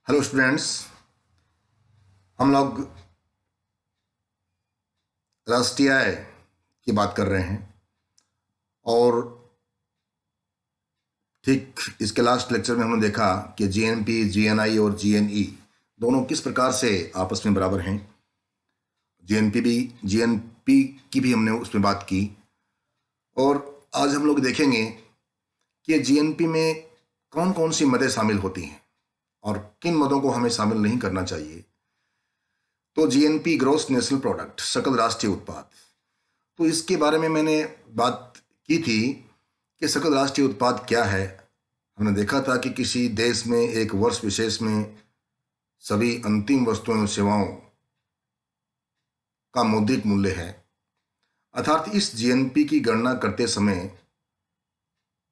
Hello students. हम लोग राष्ट्रीय आय की बात कर रहे हैं और ठीक इसके लास्ट लेक्चर में हमने देखा कि जीएनपी, जीएनआई और जीएनई दोनों किस प्रकार से आपस में बराबर हैं। जीएनपी की भी हमने उसमें बात की और आज हम लोग देखेंगे कि जीएनपी में कौन कौन सी मदें शामिल होती हैं और किन मदों को हमें शामिल नहीं करना चाहिए। तो जीएनपी ग्रॉस नेशनल प्रोडक्ट, सकल राष्ट्रीय उत्पाद, तो इसके बारे में मैंने बात की थी कि सकल राष्ट्रीय उत्पाद क्या है। हमने देखा था कि किसी देश में एक वर्ष विशेष में सभी अंतिम वस्तुओं और सेवाओं का मौद्रिक मूल्य है। अर्थात इस जीएनपी की गणना करते समय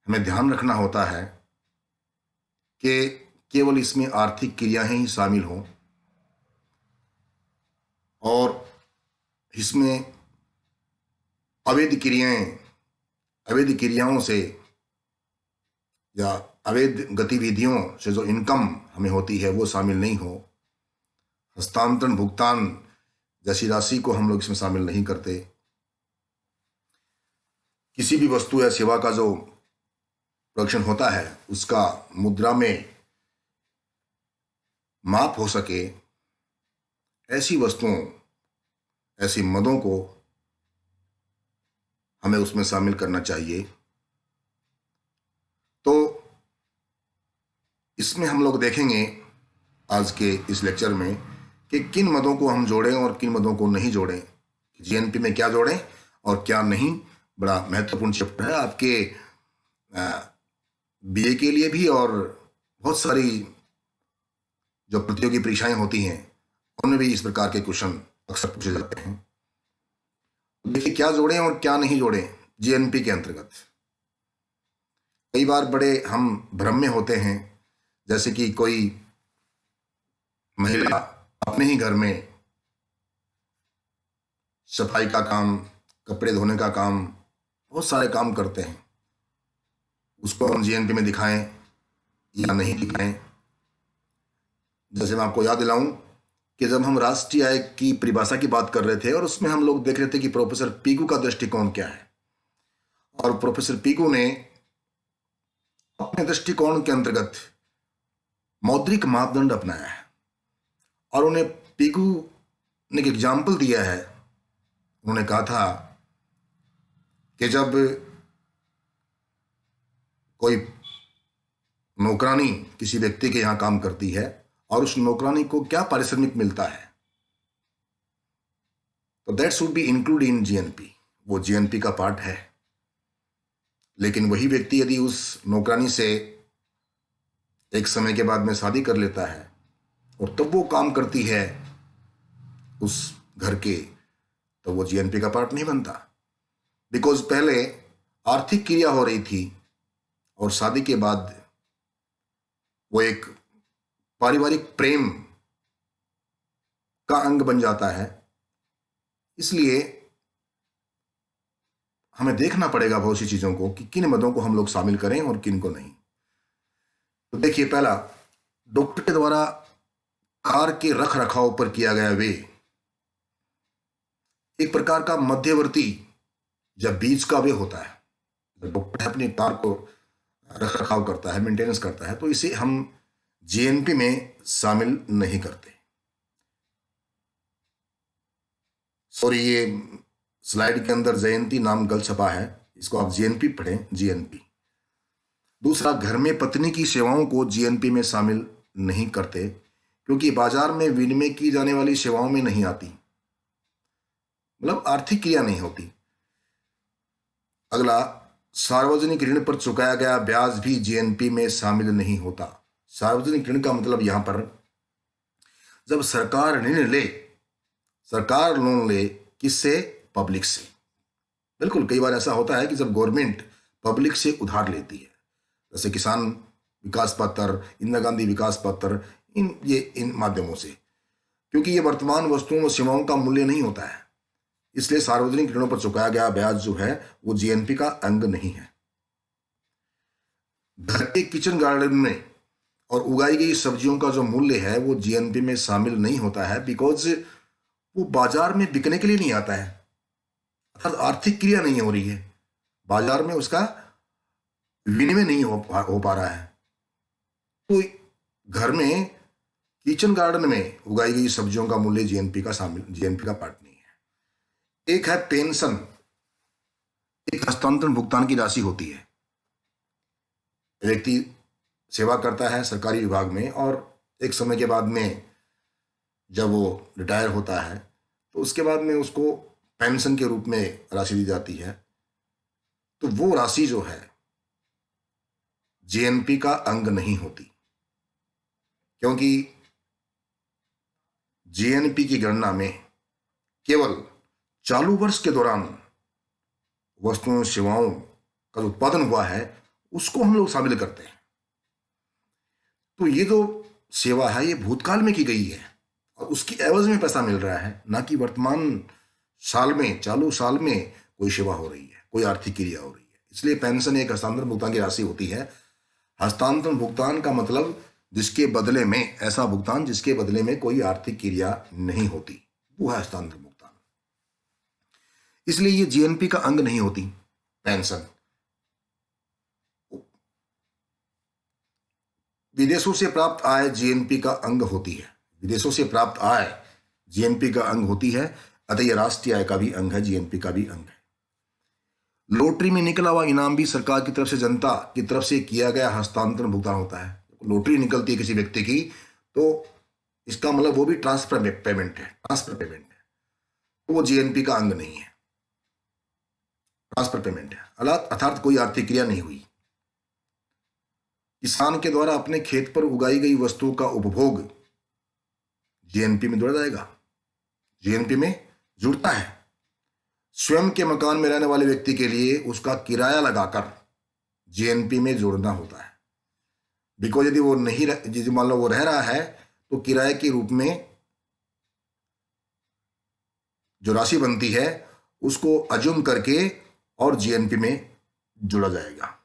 हमें ध्यान रखना होता है कि केवल इसमें आर्थिक क्रियाएं ही शामिल हों और इसमें अवैध क्रियाओं से या अवैध गतिविधियों से जो इनकम हमें होती है वो शामिल नहीं हो। हस्तांतरण, भुगतान जैसी राशि को हम लोग इसमें शामिल नहीं करते। किसी भी वस्तु या सेवा का जो प्रोडक्शन होता है उसका मुद्रा में माप हो सके, ऐसी वस्तुओं, ऐसी मदों को हमें उसमें शामिल करना चाहिए। तो इसमें हम लोग देखेंगे आज के इस लेक्चर में कि किन मदों को हम जोड़ें और किन मदों को नहीं जोड़ें, जीएनपी में क्या जोड़ें और क्या नहीं। बड़ा महत्वपूर्ण चैप्टर है आपके बीए के लिए भी, और बहुत सारी जो प्रतियोगी परीक्षाएं होती हैं उनमें भी इस प्रकार के क्वेश्चन अक्सर पूछे जाते हैं। देखिए, क्या जोड़ें और क्या नहीं जोड़ें जीएनपी के अंतर्गत। कई बार बड़े हम भ्रम में होते हैं, जैसे कि कोई महिला अपने ही घर में सफाई का काम, कपड़े धोने का काम, बहुत सारे काम करते हैं, उसको हम जीएनपी में दिखाएं या नहीं दिखाएं। जैसे मैं आपको याद दिलाऊं कि जब हम राष्ट्रीय आय की परिभाषा की बात कर रहे थे और उसमें हम लोग देख रहे थे कि प्रोफेसर पीकू का दृष्टिकोण क्या है, और प्रोफेसर पीकू ने अपने दृष्टिकोण के अंतर्गत मौद्रिक मापदंड अपनाया है और उन्हें पीकू ने एक एग्जाम्पल दिया है। उन्होंने कहा था कि जब कोई नौकरानी किसी व्यक्ति के यहां काम करती है और उस नौकरानी को क्या पारिश्रमिक मिलता है, तो that should be include in GNP, वो जीएनपी का पार्ट है। लेकिन वही व्यक्ति यदि उस नौकरानी से एक समय के बाद में शादी कर लेता है और तब वो काम करती है उस घर के, तो वो जीएनपी का पार्ट नहीं बनता। बिकॉज पहले आर्थिक क्रिया हो रही थी और शादी के बाद वो एक पारिवारिक प्रेम का अंग बन जाता है। इसलिए हमें देखना पड़ेगा बहुत सी चीजों को कि किन मदों को हम लोग शामिल करें और किन को नहीं। तो देखिए, पहला, डॉक्टर के द्वारा कार के रख रखाव पर किया गया व्यय एक प्रकार का मध्यवर्ती जब बीच का व्यय होता है। जब डॉक्टर अपनी कार को रख रखाव करता है, मेंटेनेंस करता है, तो इसे हम जीएनपी में शामिल नहीं करते। सॉरी, ये स्लाइड के अंदर जयंती नाम गलत छपा है, इसको आप जीएनपी पढ़ें, जीएनपी। दूसरा, घर में पत्नी की सेवाओं को जीएनपी में शामिल नहीं करते क्योंकि बाजार में विनिमय की जाने वाली सेवाओं में नहीं आती, मतलब आर्थिक क्रिया नहीं होती। अगला, सार्वजनिक ऋण पर चुकाया गया ब्याज भी जीएनपी में शामिल नहीं होता। सार्वजनिक ऋण का मतलब यहां पर जब सरकार ऋण ले, सरकार लोन ले, किससे? पब्लिक से। बिल्कुल, कई बार ऐसा होता है कि जब गवर्नमेंट पब्लिक से उधार लेती है, जैसे किसान विकास पत्र, इंदिरा गांधी विकास पत्र, इन माध्यमों से, क्योंकि ये वर्तमान वस्तुओं और सेवाओं का मूल्य नहीं होता है, इसलिए सार्वजनिक ऋणों पर चुकाया गया ब्याज जो है वो जीएनपी का अंग नहीं है। घर के किचन गार्डन में और उगाई गई सब्जियों का जो मूल्य है वो जीएनपी में शामिल नहीं होता है, बिकॉज वो बाजार में बिकने के लिए नहीं आता है, अर्थात आर्थिक क्रिया नहीं हो रही है, बाजार में उसका विनिमय नहीं हो पा रहा है। तो घर में, किचन गार्डन में उगाई गई सब्जियों का मूल्य जीएनपी का पार्ट नहीं है। एक है पेंशन, एक हस्तांतरण भुगतान की राशि होती है। व्यक्ति सेवा करता है सरकारी विभाग में और एक समय के बाद में जब वो रिटायर होता है तो उसके बाद में उसको पेंशन के रूप में राशि दी जाती है। तो वो राशि जो है जीएनपी का अंग नहीं होती, क्योंकि जीएनपी की गणना में केवल चालू वर्ष के दौरान वस्तुओं सेवाओं का जो उत्पादन हुआ है उसको हम लोग शामिल करते हैं। तो ये जो सेवा है ये भूतकाल में की गई है और उसकी एवज में पैसा मिल रहा है, ना कि वर्तमान साल में, चालू साल में कोई सेवा हो रही है, कोई आर्थिक क्रिया हो रही है। इसलिए पेंशन एक हस्तांतरण भुगतान की राशि होती है। हस्तांतरण भुगतान का मतलब जिसके बदले में, ऐसा भुगतान जिसके बदले में कोई आर्थिक क्रिया नहीं होती, वो है हस्तांतरण भुगतान। इसलिए ये जीएनपी का अंग नहीं होती पेंशन। विदेशों से प्राप्त आय जीएनपी का अंग होती है, विदेशों से प्राप्त आय जीएनपी का अंग होती है, अतः यह राष्ट्रीय आय का भी अंग है, जीएनपी का भी अंग है। लॉटरी में निकला हुआ इनाम भी सरकार की तरफ से, जनता की तरफ से किया गया हस्तांतरण भुगतान होता है। लॉटरी निकलती है किसी व्यक्ति की तो इसका मतलब वो भी ट्रांसफर पेमेंट है, तो वो जीएनपी का अंग नहीं है, ट्रांसफर पेमेंट है, अर्थात कोई आर्थिक क्रिया नहीं हुई। किसान के द्वारा अपने खेत पर उगाई गई वस्तुओं का उपभोग जीएनपी में जोड़ा जाएगा, जीएनपी में जुड़ता है। स्वयं के मकान में रहने वाले व्यक्ति के लिए उसका किराया लगाकर जीएनपी में जोड़ना होता है, बिकॉज यदि वो नहीं, यदि मान लो वो रह रहा है तो किराए के रूप में जो राशि बनती है उसको अज्यूम करके और जीएनपी में जोड़ा जाएगा।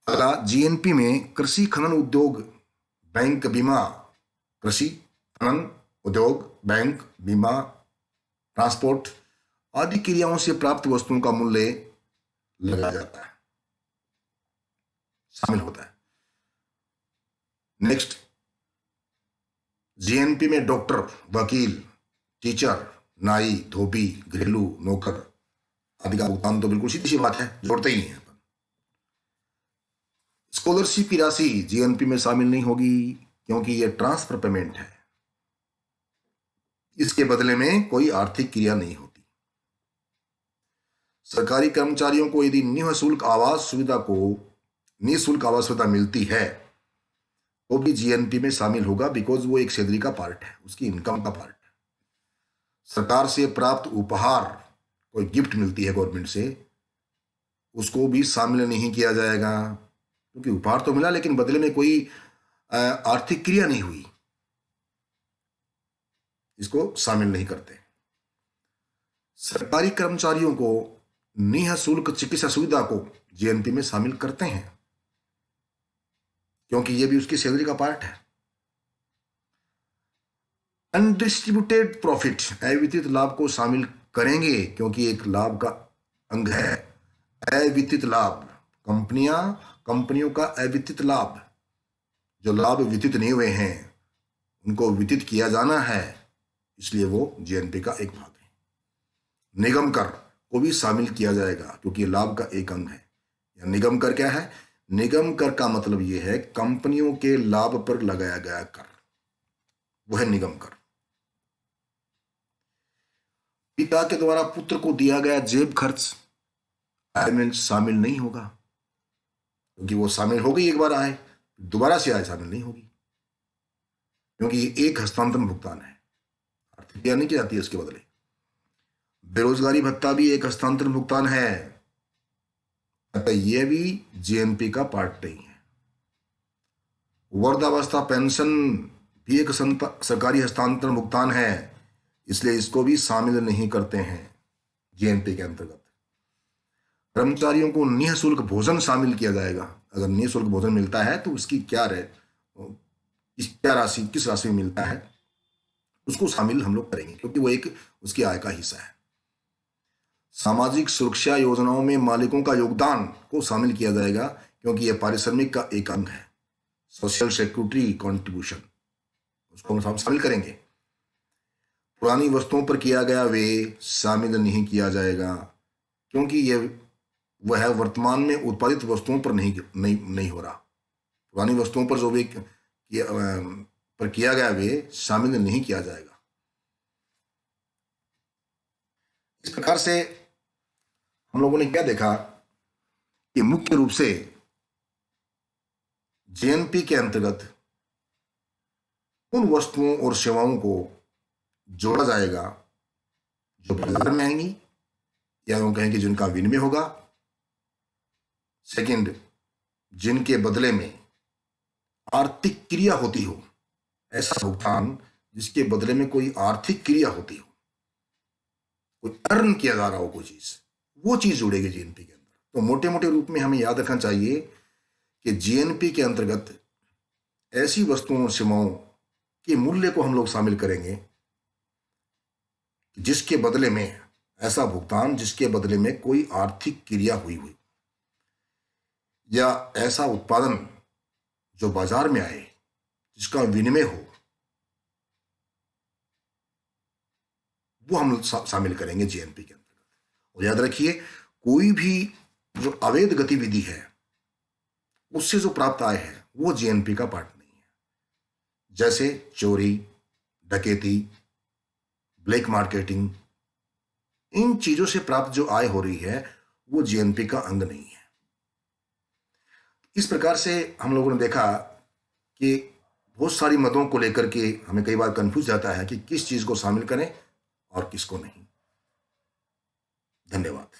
अगला, जीएनपी में कृषि खनन उद्योग, बैंक, बीमा, कृषि खनन उद्योग, बैंक, बीमा, ट्रांसपोर्ट आदि क्रियाओं से प्राप्त वस्तुओं का मूल्य लगाया जाता है, शामिल होता है। नेक्स्ट, जीएनपी में डॉक्टर, वकील, टीचर, नाई, धोबी, घरेलू नौकर आदि का भुगतान तो बिल्कुल सीधी सी बात है, जोड़ते ही हैं। स्कॉलरशिप की राशि जीएनपी में शामिल नहीं होगी क्योंकि यह ट्रांसफर पेमेंट है, इसके बदले में कोई आर्थिक क्रिया नहीं होती। सरकारी कर्मचारियों को यदि निःशुल्क आवास सुविधा मिलती है तो भी जीएनपी में शामिल होगा, बिकॉज वो एक सैलरी का पार्ट है, उसकी इनकम का पार्ट है। सरकार से प्राप्त उपहार, कोई गिफ्ट मिलती है गवर्नमेंट से, उसको भी शामिल नहीं किया जाएगा, क्योंकि उपहार तो मिला लेकिन बदले में कोई आर्थिक क्रिया नहीं हुई, इसको शामिल नहीं करते। सरकारी कर्मचारियों को निःशुल्क चिकित्सा सुविधा को जीएनपी में शामिल करते हैं क्योंकि यह भी उसकी सैलरी का पार्ट है। अनडिस्ट्रीब्यूटेड प्रॉफिट, अवितरित लाभ को शामिल करेंगे क्योंकि एक लाभ का अंग है। अवितरित लाभ, कंपनियों का अवितरित लाभ, जो लाभ वितरित नहीं हुए हैं उनको वितरित किया जाना है, इसलिए वो जीएनपी का एक भाग है। निगम कर को भी शामिल किया जाएगा क्योंकि लाभ का एक अंग है। या निगम कर क्या है? निगम कर का मतलब यह है कंपनियों के लाभ पर लगाया गया कर, वो है निगम कर। पिता के द्वारा पुत्र को दिया गया जेब खर्च आय में शामिल नहीं होगा क्योंकि वो शामिल हो गई एक बार आय, दोबारा से आय शामिल नहीं होगी क्योंकि ये एक हस्तांतरण भुगतान है, आर्थिक क्रिया नहीं की जाती है उसके बदले। बेरोजगारी भत्ता भी एक हस्तांतरण भुगतान है, अतः यह भी जीएनपी का पार्ट नहीं है। वृद्धावस्था पेंशन भी एक सरकारी हस्तांतरण भुगतान है, इसलिए इसको भी शामिल नहीं करते हैं जीएनपी के अंतर्गत। कर्मचारियों को निःशुल्क भोजन शामिल किया जाएगा, अगर निःशुल्क भोजन मिलता है तो उसकी क्या राशि किस राशि में मिलता है उसको शामिल हम लोग करेंगे, क्योंकि वो एक उसकी आय का हिस्सा है। सामाजिक सुरक्षा योजनाओं में मालिकों का योगदान को शामिल किया जाएगा, क्योंकि यह पारिश्रमिक का एक अंग है। सोशल सिक्योरिटी कॉन्ट्रीब्यूशन, उसको हम शामिल करेंगे। पुरानी वस्तुओं पर किया गया व्यय शामिल नहीं किया जाएगा, क्योंकि यह वह वर्तमान में उत्पादित वस्तुओं पर नहीं हो रहा। पुरानी वस्तुओं पर जो भी किया गया व्यय शामिल नहीं किया जाएगा। इस प्रकार से हम लोगों ने क्या देखा कि मुख्य रूप से जीएनपी के अंतर्गत उन वस्तुओं और सेवाओं को जोड़ा जाएगा जो बाजार में आएंगी, या यूं कहें कि जिनका विनिमय होगा। सेकंड, जिनके बदले में आर्थिक क्रिया होती हो, ऐसा भुगतान जिसके बदले में कोई आर्थिक क्रिया होती हो, कोई अर्न किया जा रहा हो कोई चीज, वो चीज जुड़ेगी जीएनपी के अंदर। तो मोटे मोटे रूप में हमें याद रखना चाहिए कि जीएनपी के अंतर्गत ऐसी वस्तुओं और सेवाओं के मूल्य को हम लोग शामिल करेंगे जिसके बदले में, ऐसा भुगतान जिसके बदले में कोई आर्थिक क्रिया हुई या ऐसा उत्पादन जो बाजार में आए जिसका विनिमय हो, वो हम शामिल करेंगे जीएनपी के अंतर्गत। और याद रखिए, कोई भी जो अवैध गतिविधि है उससे जो प्राप्त आय है वो जीएनपी का पार्ट नहीं है। जैसे चोरी, डकैती, ब्लैक मार्केटिंग, इन चीजों से प्राप्त जो आय हो रही है वो जीएनपी का अंग नहीं है। इस प्रकार से हम लोगों ने देखा कि बहुत सारी मदों को लेकर के हमें कई बार कंफ्यूज जाता है कि किस चीज को शामिल करें और किसको नहीं। धन्यवाद।